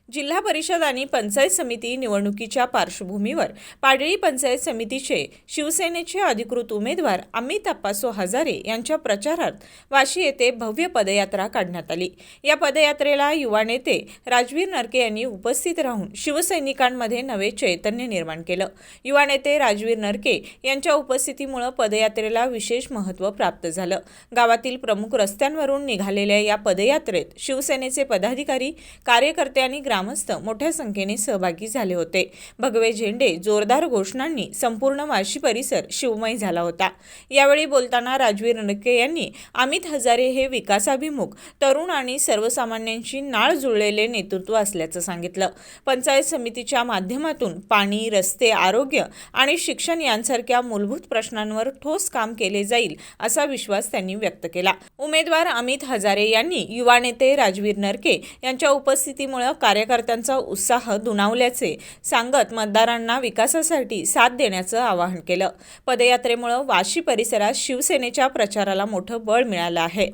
जिल्हा परिषद आणि पंचायत समिती निवडणुकीच्या पार्श्वभूमीवर पाडळी पंचायत समितीचे शिवसेनेचे अधिकृत उमेदवार अमित अप्पासो हजारे यांच्या प्रचारार्थ वाशी येथे भव्य पदयात्रा काढण्यात आली। या पदयात्रेला युवा नेते राजवीर नरके यांनी उपस्थित राहून शिवसैनिकांमध्ये नवे चैतन्य निर्माण केलं। युवा नेते राजवीर नरके यांच्या उपस्थितीमुळे पदयात्रेला विशेष महत्त्व प्राप्त झालं। गावातील प्रमुख रस्त्यांवरून निघालेल्या या पदयात्रेत शिवसेनेचे पदाधिकारी, कार्यकर्ते आणि ग्रामस्थ मोठ्या संख्येने सहभागी झाले होते। भगवे झेंडे, जोरदार घोषणांनी संपूर्ण वाशी परिसर शिवमय झाला होता। यावेळी बोलताना राजवीर नरके यांनी अमित हजारे हे विकासाभिमुख, तरुण आणि सर्वसामान्यांची नाळ जुळलेले नेतृत्व असल्याचं सांगितलं। पंचायत समितीच्या माध्यमातून पाणी, रस्ते, आरोग्य आणि शिक्षण यांसारख्या मूलभूत प्रश्नांवर ठोस काम केले जाईल असा विश्वास त्यांनी व्यक्त केला। उमेदवार अमित हजारे यांनी युवा नेते राजवीर नरके यांच्या उपस्थितीमुळे कार्यकर्त्यांचा उत्साह दुणावल्याचे सांगत मतदारांना विकासासाठी साथ देण्याचं आवाहन केलं। पदयात्रेमुळे वाशी परिसरात शिवसेनेच्या प्रचाराला मोठं बळ मिळालं आहे।